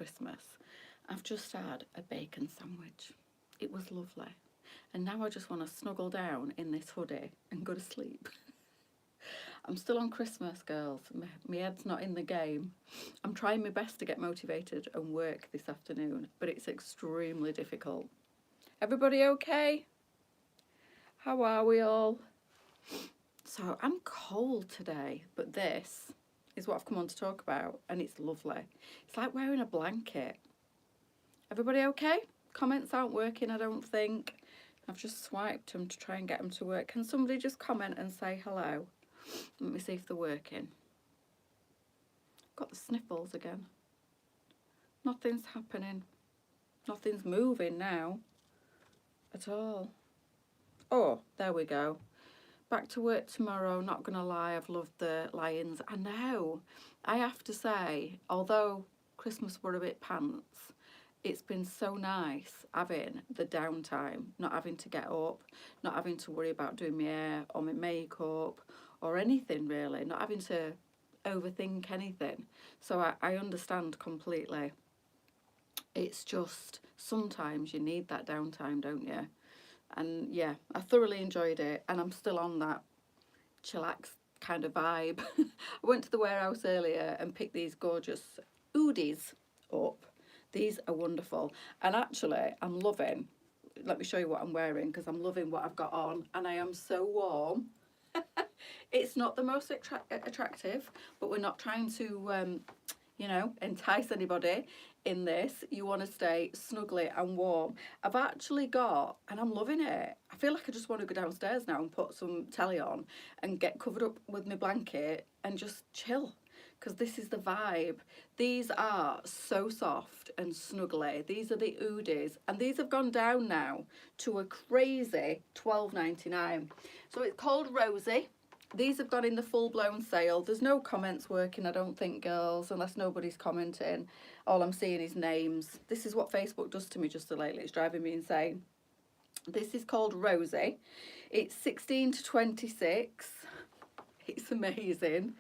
Christmas. I've just had a bacon sandwich. It was lovely. And now I just want to snuggle down in this hoodie and go to sleep. I'm still on Christmas, girls. My head's not in the game. I'm trying my best to get motivated and work this afternoon, but it's extremely difficult. Everybody okay? How are we all? So I'm cold today, but this is what I've come on to talk about, and it's lovely. It's like wearing a blanket. Everybody okay? Comments aren't working, I don't think. I've just swiped them to try and get them to work. Can somebody just comment and say hello? Let me see if they're working. Got the sniffles again. Nothing's happening. Nothing's moving now at all. Oh, there we go. Back to work tomorrow. Not gonna lie, I've loved the Lions. I know. I have to say, although Christmas were a bit pants, it's been so nice having the downtime, not having to get up, not having to worry about doing my hair or my makeup or anything really, not having to overthink anything. So I understand completely. It's just sometimes you need that downtime, don't you? And yeah, I thoroughly enjoyed it, and I'm still on that chillax kind of vibe. I went to the warehouse earlier and picked these gorgeous hoodies up. These are wonderful, and actually I'm loving, let me show you what I'm wearing, because I'm loving what I've got on, and I am so warm. It's not the most attractive, but we're not trying to you know, entice anybody in this. You want to stay snugly and warm. I've actually got, and I'm loving it, I feel like I just want to go downstairs now and put some telly on and get covered up with my blanket and just chill, because this is the vibe. These are so soft and snuggly. These are the hoodies, and these have gone down now to a crazy $12.99. So it's called Rosie. These have gone in the full-blown sale. There's no comments working, I don't think, girls, unless nobody's commenting. All I'm seeing is names. This is what Facebook does to me just lately. It's driving me insane. This is called Rosie. It's 16 to 26. It's amazing.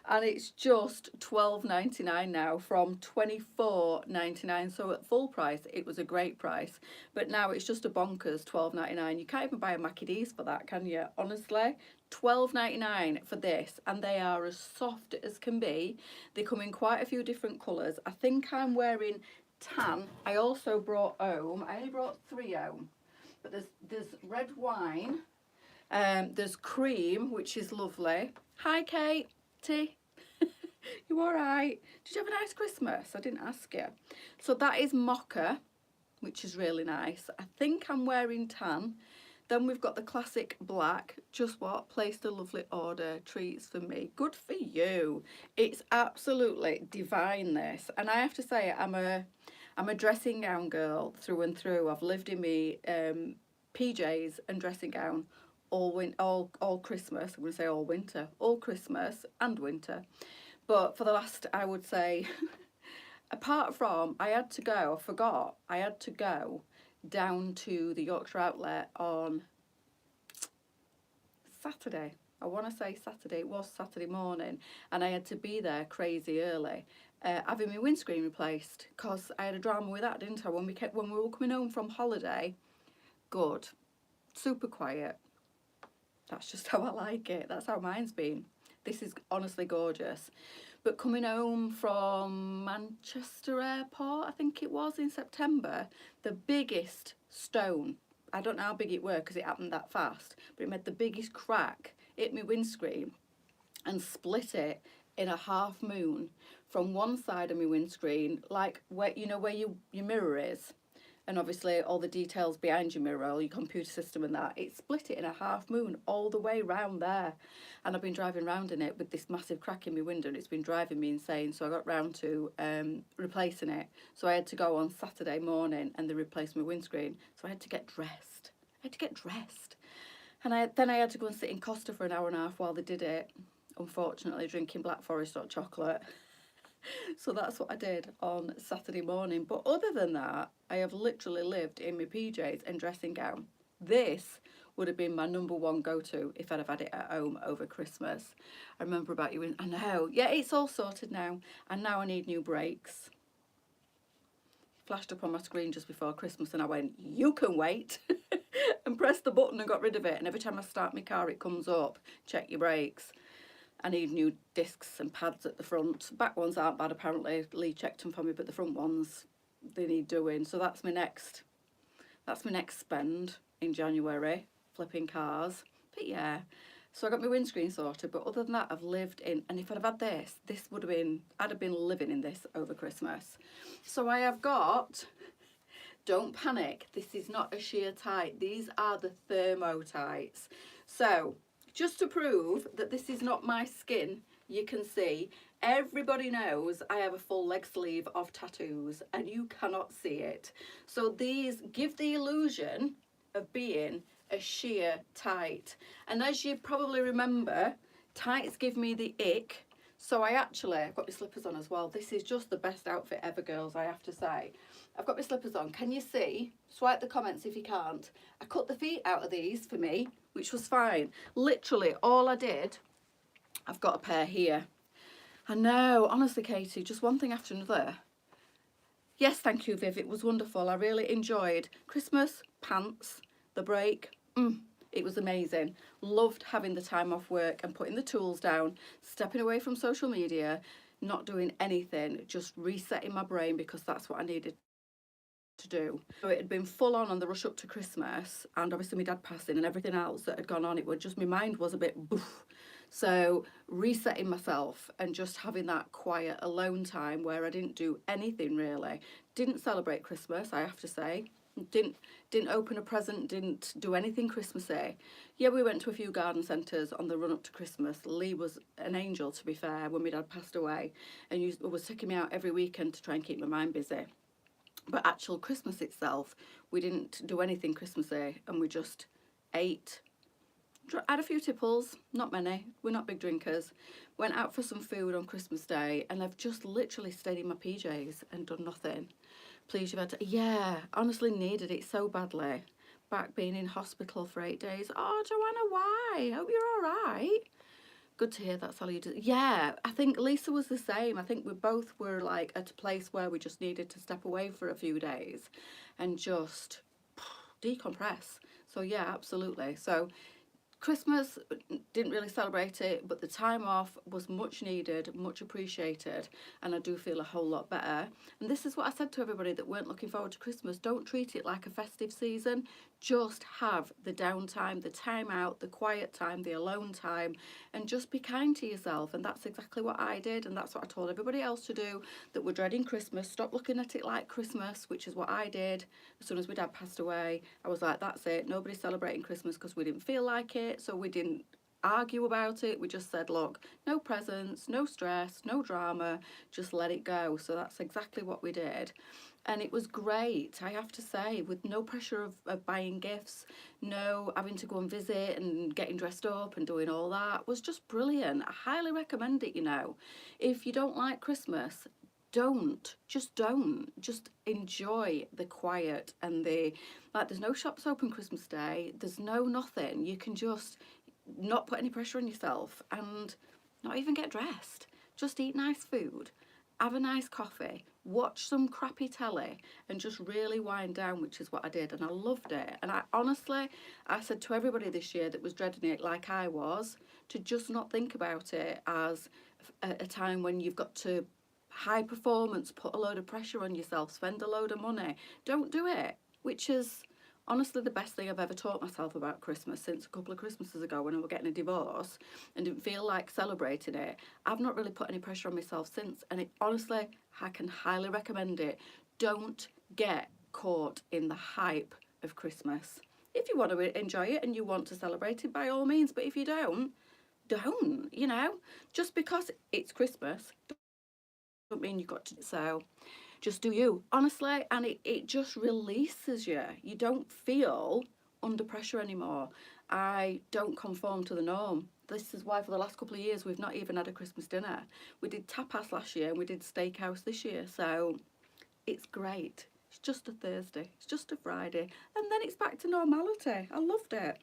And it's just $12.99 now from $24.99. So at full price, it was a great price. But now it's just a bonkers $12.99. You can't even buy a Mackie D's for that, can you? Honestly, $12.99 for this. And they are as soft as can be. They come in quite a few different colours. I think I'm wearing tan. I also brought home, I only brought 3 home. But there's red wine. There's cream, which is lovely. Hi, Kate. You all right? Did you have a nice Christmas? I didn't ask you. So that is mocha, which is really nice. I think I'm wearing tan. Then we've got the classic black. Just what? Placed a lovely order. Treats for me. Good for you. It's absolutely divine, this. And I have to say, I'm a dressing gown girl through and through. I've lived in me PJs and dressing gown all Christmas. I'm going to say all winter, all Christmas and winter. But for the last, I would say, apart from, I had to go, I forgot, I had to go down to the Yorkshire outlet on Saturday. I want to say Saturday, it was Saturday morning, and I had to be there crazy early, having my windscreen replaced, because I had a drama with that, didn't I, when we were coming home from holiday. Good, super quiet. That's just how I like it. That's how mine's been. This is honestly gorgeous. But coming home from Manchester Airport, I think it was in September, the biggest stone, I don't know how big it were because it happened that fast, but it made the biggest crack, hit my windscreen and split it in a half moon from one side of my windscreen, like where, you know, where your mirror is, and obviously all the details behind your mirror, all your computer system and that, it split it in a half moon all the way round there. And I've been driving around in it with this massive crack in my window, and it's been driving me insane. So I got round to replacing it. So I had to go on Saturday morning and they replaced my windscreen. So I had to get dressed. And then I had to go and sit in Costa for an hour and a half while they did it, unfortunately drinking Black Forest hot chocolate. So that's what I did on Saturday morning. But other than that, I have literally lived in my PJs and dressing gown. This would have been my number one go-to if I'd have had it at home over Christmas. I remember about you, I know, yeah, it's all sorted now. And now I need new brakes. flashed up on my screen just before Christmas, and I went, you can wait, and pressed the button and got rid of it. And every time I start my car, it comes up, check your brakes. I need new discs and pads at the front. Back ones aren't bad apparently. Lee checked them for me, but the front ones, they need doing. So that's my next spend in January, flipping cars. But yeah, so I got my windscreen sorted, but other than that, I've lived in, and if I'd have had this would have been, I'd have been living in this over Christmas. So I have got, don't panic, this is not a sheer tight, these are the thermo tights. So just to prove that this is not my skin, you can see, everybody knows I have a full leg sleeve of tattoos and you cannot see it. So these give the illusion of being a sheer tight. And as you probably remember, tights give me the ick. So I've got my slippers on as well. This is just the best outfit ever, girls, I have to say. I've got my slippers on. Can you see? Swipe the comments if you can't. I cut the feet out of these for me, which was fine. Literally all I did, I've got a pair here. I know, honestly, Katie, just one thing after another. Yes, thank you, Viv. It was wonderful. I really enjoyed Christmas, pants, the break. It was amazing. Loved having the time off work and putting the tools down, stepping away from social media, not doing anything, just resetting my brain because that's what I needed to do. So it had been full on the rush up to Christmas, and obviously my dad passing and everything else that had gone on. It was just, my mind was a bit boof. So resetting myself and just having that quiet alone time where I didn't do anything really. Didn't celebrate Christmas, I have to say. Didn't open a present, didn't do anything Christmassy. Yeah, we went to a few garden centres on the run up to Christmas. Lee was an angel, to be fair, when my dad passed away, and was taking me out every weekend to try and keep my mind busy. But actual Christmas itself, we didn't do anything Christmassy, and we just ate. Had a few tipples, not many, we're not big drinkers. Went out for some food on Christmas Day, and I've just literally stayed in my PJs and done nothing. Please, you've had to, yeah, honestly needed it so badly. Back being in hospital for 8 days. Oh, Joanna, why? Hope you're all right. Good to hear that's all you do. Yeah, I think Lisa was the same. I think we both were like at a place where we just needed to step away for a few days and just decompress. So yeah, absolutely. So Christmas, didn't really celebrate it, but the time off was much needed, much appreciated, and I do feel a whole lot better. And this is what I said to everybody that weren't looking forward to Christmas. Don't treat it like a festive season. Just have the downtime, the time out, the quiet time, the alone time, and just be kind to yourself. And that's exactly what I did, and that's what I told everybody else to do that were dreading Christmas. Stop looking at it like Christmas, which is what I did. As soon as my dad passed away, I was like, that's it. Nobody's celebrating Christmas because we didn't feel like it. So we didn't argue about it. We just said, look, no presents, no stress, no drama, just let it go. So that's exactly what we did. And it was great, I have to say, with no pressure of buying gifts, no having to go and visit and getting dressed up and doing all that. It was just brilliant. I highly recommend it, you know. If you don't like Christmas, just enjoy the quiet and there's no shops open Christmas Day, there's no nothing. You can just not put any pressure on yourself and not even get dressed. Just eat nice food, have a nice coffee, watch some crappy telly and just really wind down, which is what I did, and I loved it. And I said to everybody this year that was dreading it like I was, to just not think about it as a time when you've got to high performance, put a load of pressure on yourself, spend a load of money. Don't do it, which is honestly the best thing I've ever taught myself about Christmas since a couple of Christmases ago when I was getting a divorce and didn't feel like celebrating it. I've not really put any pressure on myself since, and honestly, I can highly recommend it. Don't get caught in the hype of Christmas. If you want to enjoy it and you want to celebrate it, by all means, but if you don't, you know. Just because it's Christmas don't mean you've got to. So just do you, honestly, and it just releases you. You don't feel under pressure anymore. I don't conform to the norm. This is why for the last couple of years we've not even had a Christmas dinner. We did tapas last year and we did steakhouse this year, so it's great. It's just a Thursday, it's just a Friday, and then it's back to normality. I loved it.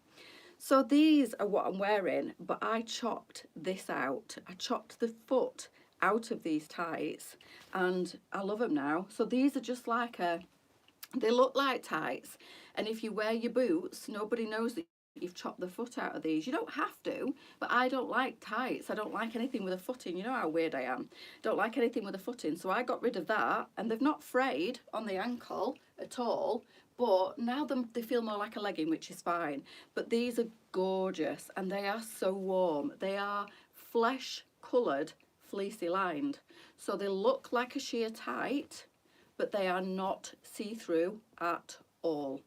So these are what I'm wearing, but I chopped this out. I chopped the foot out of these tights, and I love them now. So these are just like they look like tights, and if you wear your boots, nobody knows that you've chopped the foot out of these. You don't have to, but I don't like tights. I don't like anything with a foot in. You know how weird I am. Don't like anything with a foot in. So I got rid of that, and they've not frayed on the ankle at all, but now they feel more like a legging, which is fine. But these are gorgeous, and they are so warm. They are flesh coloured, fleecy lined. So they look like a sheer tight, but they are not see-through at all.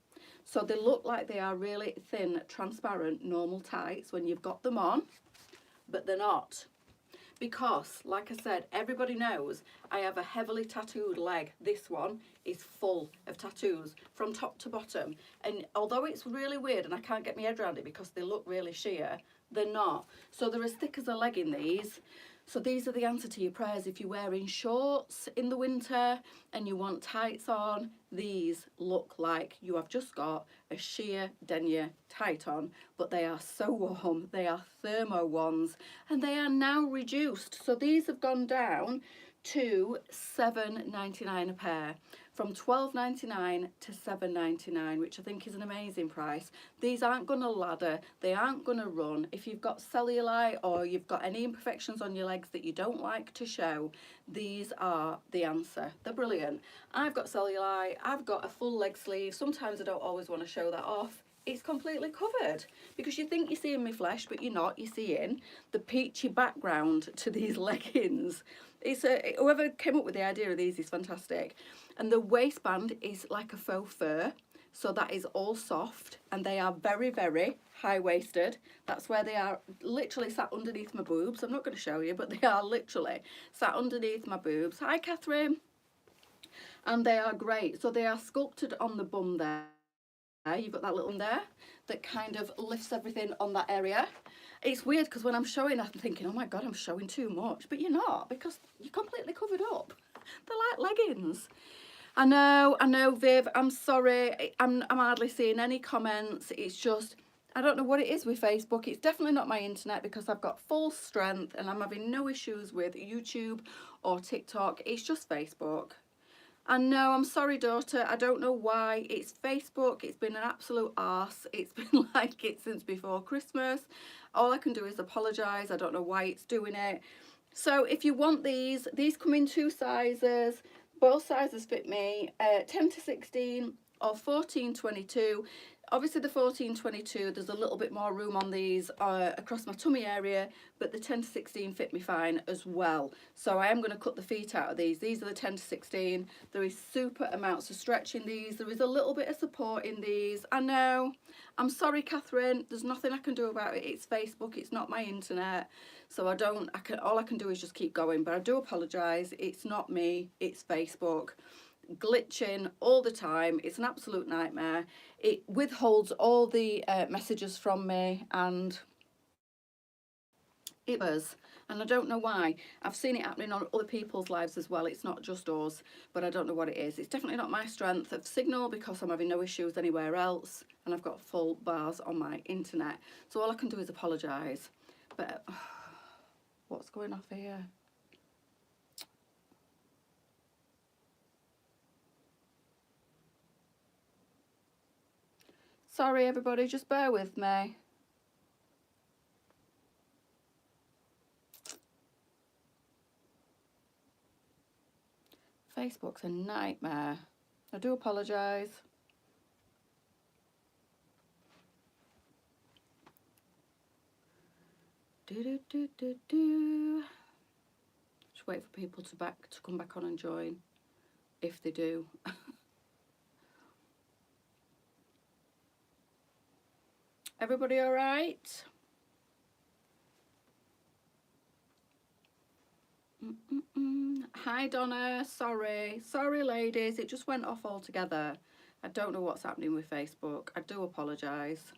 So they look like they are really thin, transparent, normal tights when you've got them on, but they're not. Because, like I said, everybody knows I have a heavily tattooed leg. This one is full of tattoos from top to bottom. And although it's really weird and I can't get my head around it because they look really sheer, they're not. So they're as thick as a leg in these. So these are the answer to your prayers. If you're wearing shorts in the winter and you want tights on, these look like you have just got a sheer denier tight on, but they are so warm. They are thermo ones, and they are now reduced. So these have gone down to $7.99 a pair, from $12.99 to $7.99, which I think is an amazing price. These aren't going to ladder, they aren't going to run. If you've got cellulite or you've got any imperfections on your legs that you don't like to show, these are the answer. They're brilliant. I've got cellulite, I've got a full leg sleeve. Sometimes I don't always want to show that off. It's completely covered, because you think you're seeing my flesh, but you're not. You're seeing the peachy background to these leggings. It's whoever came up with the idea of these is fantastic. And the waistband is like a faux fur, so that is all soft, and they are very, very high-waisted. That's where they are literally sat underneath my boobs. I'm not going to show you, but they are literally sat underneath my boobs. Hi, Catherine. And they are great. So they are sculpted on the bum there. You've got that little one there that kind of lifts everything on that area. It's weird because when I'm showing, I'm thinking, oh my God, I'm showing too much. But you're not, because you're completely covered up. They're like leggings. I know, Viv, I'm sorry. I'm hardly seeing any comments. It's just, I don't know what it is with Facebook. It's definitely not my internet, because I've got full strength and I'm having no issues with YouTube or TikTok. It's just Facebook. And no, I'm sorry, daughter, I don't know why. It's Facebook. It's been an absolute arse. It's been like it since before Christmas. All I can do is apologise. I don't know why it's doing it. So if you want these come in 2 sizes. Both sizes fit me, 10 to 16 or 14-22. Obviously the 14-22, there's a little bit more room on these across my tummy area, but the 10 to 16 fit me fine as well. So I am going to cut the feet out of these. These are the 10 to 16. There is super amounts of stretch in these. There is a little bit of support in these. I know. I'm sorry, Catherine. There's nothing I can do about it. It's Facebook. It's not my internet. So all I can do is just keep going. But I do apologise. It's not me. It's Facebook. Glitching all the time. It's an absolute nightmare. It withholds all the messages from me, and it does, and I don't know why. I've seen it happening on other people's lives as well. It's not just us, but I don't know what it is. It's definitely not my strength of signal, because I'm having no issues anywhere else, and I've got full bars on my internet. So all I can do is apologise. But what's going off here? Sorry everybody, just bear with me. Facebook's a nightmare. I do apologise. Just wait for people to come back on and join, if they do. Everybody all right? Hi Donna, sorry ladies, it just went off altogether. I don't know what's happening with Facebook. I do apologise.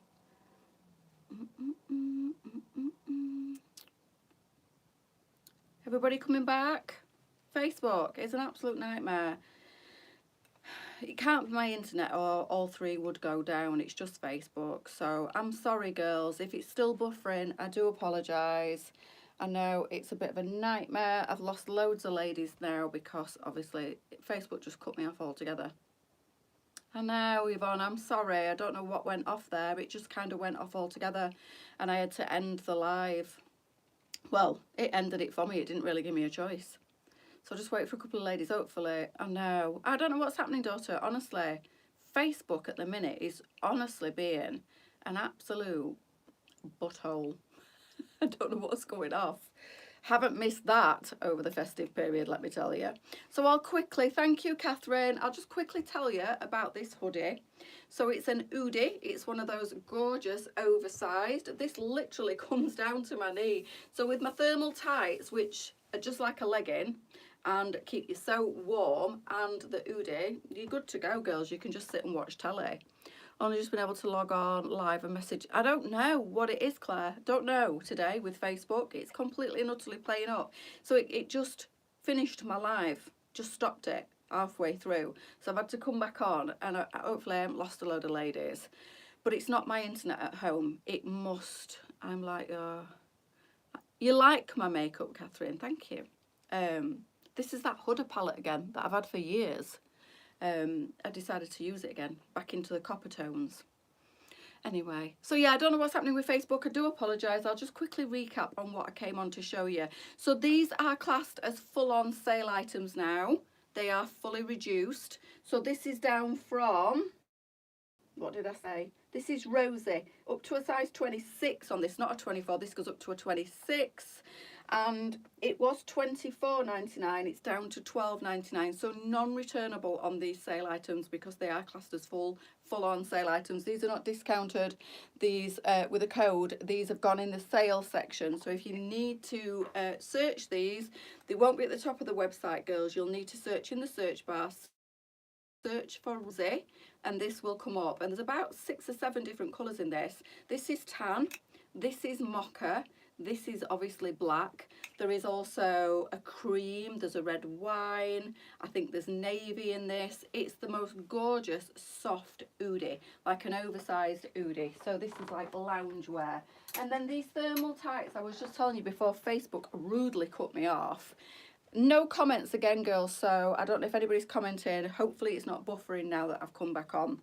Everybody coming back? Facebook is an absolute nightmare. It can't be my internet, or all 3 would go down. It's just Facebook. So I'm sorry girls, if it's still buffering, I do apologise. I know it's a bit of a nightmare. I've lost loads of ladies now because obviously Facebook just cut me off altogether. I know, Yvonne, I'm sorry. I don't know what went off there. It just kind of went off altogether and I had to end the live. Well, it ended it for me. It didn't really give me a choice. So I'll just wait for a couple of ladies, hopefully. I know. I don't know what's happening, daughter. Honestly, Facebook at the minute is honestly being an absolute butthole. I don't know what's going off. Haven't missed that over the festive period, let me tell you. So I'll quickly, thank you, Catherine. I'll just quickly tell you about this hoodie. So it's an hoodie. It's one of those gorgeous oversized. This literally comes down to my knee. So with my thermal tights, which are just like a legging and keep you so warm, and the hoodie, you're good to go, girls. You can just sit and watch telly. Only just been able to log on live and message. I don't know what it is, Claire. Don't know today with Facebook. It's completely and utterly playing up. So it just finished my live. Just stopped it halfway through. So I've had to come back on and hopefully I haven't lost a load of ladies. But it's not my internet at home. It must. I'm like, you like my makeup, Catherine. Thank you. This is that Huda palette again that I've had for years. I decided to use it again, back into the copper tones. Anyway, so yeah, I don't know what's happening with Facebook. I do apologise. I'll just quickly recap on what I came on to show you. So these are classed as full-on sale items now. They are fully reduced. So this is down from, what did I say? This is rosy, up to a size 26 on this, not a 24. This goes up to a 26. And it was $24.99. It's down to $12.99. So non-returnable on these sale items because they are classed as full-on sale items. These are not discounted. These with a code. These have gone in the sale section. So if you need to search these, they won't be at the top of the website, girls. You'll need to search in the search bar. Search for rosy, and this will come up. And there's about 6 or 7 different colours in this. This is tan. This is mocha. This is obviously black. There is also a cream. There's a red wine. I think there's navy in this. It's the most gorgeous soft hoodie, like an oversized hoodie. So this is like loungewear. And then these thermal tights, I was just telling you before Facebook rudely cut me off. No comments again, girls, so I don't know if anybody's commenting. Hopefully it's not buffering now that I've come back on.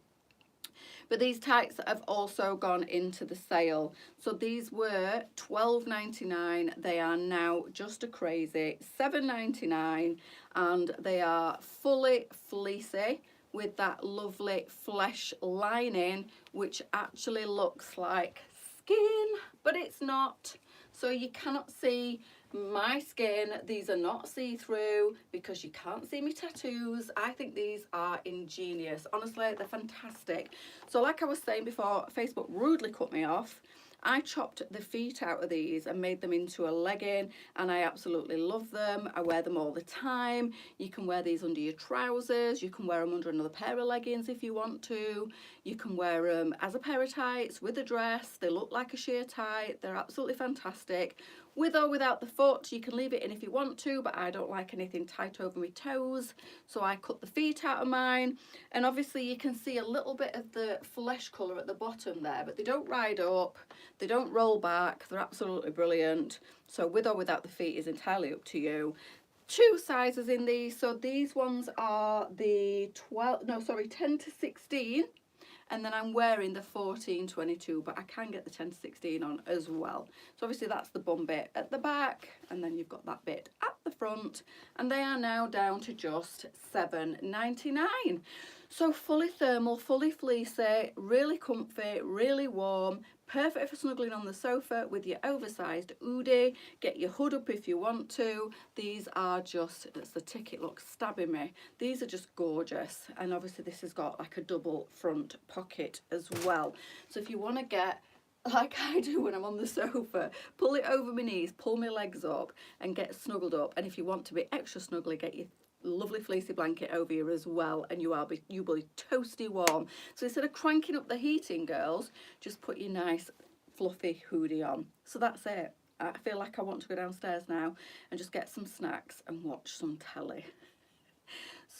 But these tights have also gone into the sale. So these were $12.99. They are now just a crazy $7.99, and they are fully fleecy with that lovely flesh lining, which actually looks like skin, but it's not. So you cannot see my skin. These are not see-through because you can't see my tattoos. I think these are ingenious. Honestly, they're fantastic. So like I was saying before, Facebook rudely cut me off. I chopped the feet out of these and made them into a legging, and I absolutely love them. I wear them all the time. You can wear these under your trousers. You can wear them under another pair of leggings if you want to. You can wear them as a pair of tights with a dress. They look like a sheer tight. They're absolutely fantastic. With or without the foot, you can leave it in if you want to, but I don't like anything tight over my toes, so I cut the feet out of mine. And obviously you can see a little bit of the flesh colour at the bottom there, but they don't ride up, they don't roll back, they're absolutely brilliant. So with or without the feet is entirely up to you. 2 sizes in these, so these ones are the 10 to 16. And then I'm wearing the 14-22, but I can get the 10 to 16 on as well. So obviously that's the bum bit at the back, and then you've got that bit at the front, and they are now down to just $7.99. So fully thermal, fully fleecy, really comfy, really warm, perfect for snuggling on the sofa with your oversized hoodie. Get your hood up if you want to. These are just, that's the ticket, look, stabbing me. These are just gorgeous. And obviously this has got like a double front pocket as well. So if you want to get, like I do when I'm on the sofa, pull it over my knees, pull my legs up and get snuggled up. And if you want to be extra snuggly, get your lovely fleecy blanket over you as well, and you'll be toasty warm. So instead of cranking up the heating, girls, just put your nice fluffy hoodie on. So that's it. I feel like I want to go downstairs now and just get some snacks and watch some telly.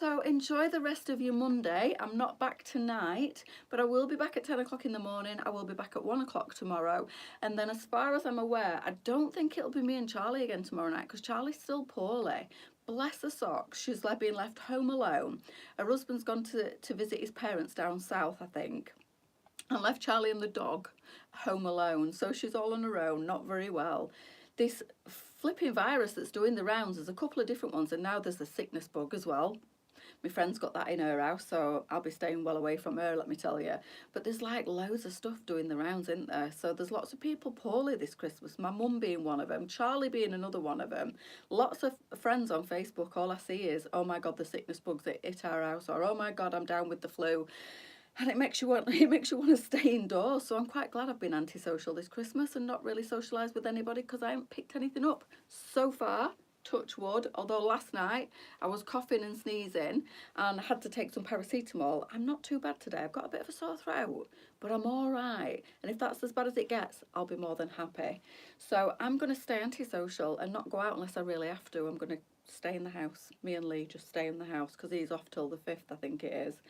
So enjoy the rest of your Monday. I'm not back tonight, but I will be back at 10 o'clock in the morning. I will be back at 1 o'clock tomorrow. And then as far as I'm aware, I don't think it'll be me and Charlie again tomorrow night because Charlie's still poorly. Bless her socks. She's like being left home alone. Her husband's gone to visit his parents down south, I think, and left Charlie and the dog home alone. So she's all on her own, not very well. This flipping virus that's doing the rounds, there's a couple of different ones, and now there's the sickness bug as well. My friend's got that in her house, so I'll be staying well away from her, let me tell you. But there's like loads of stuff doing the rounds, isn't there? So there's lots of people poorly this Christmas. My mum being one of them, Charlie being another one of them. Lots of friends on Facebook, all I see is, oh my God, the sickness bugs that hit our house, or oh my God, I'm down with the flu. And it makes you want to stay indoors. So I'm quite glad I've been antisocial this Christmas and not really socialised with anybody because I haven't picked anything up so far. Touch wood. Although last night I was coughing and sneezing and I had to take some paracetamol. I'm not too bad today. I've got a bit of a sore throat, but I'm all right. And if that's as bad as it gets, I'll be more than happy. So I'm going to stay antisocial and not go out unless I really have to. I'm going to stay in the house. Me and Lee just stay in the house because he's off till the 5th, I think it is.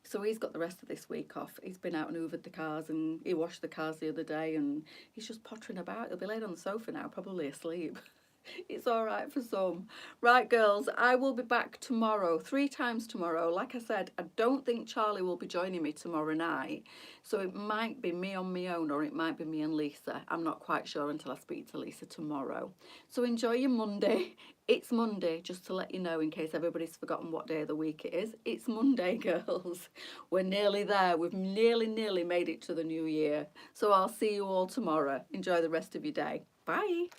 So he's got the rest of this week off. He's been out and hoovered the cars and he washed the cars the other day and he's just pottering about. He'll be laid on the sofa now, probably asleep. It's all right for some. Right, girls, I will be back tomorrow, 3 times tomorrow. Like I said, I don't think Charlie will be joining me tomorrow night. So it might be me on my own or it might be me and Lisa. I'm not quite sure until I speak to Lisa tomorrow. So enjoy your Monday. It's Monday, just to let you know in case everybody's forgotten what day of the week it is. It's Monday, girls. We're nearly there. We've nearly made it to the new year. So I'll see you all tomorrow. Enjoy the rest of your day. Bye.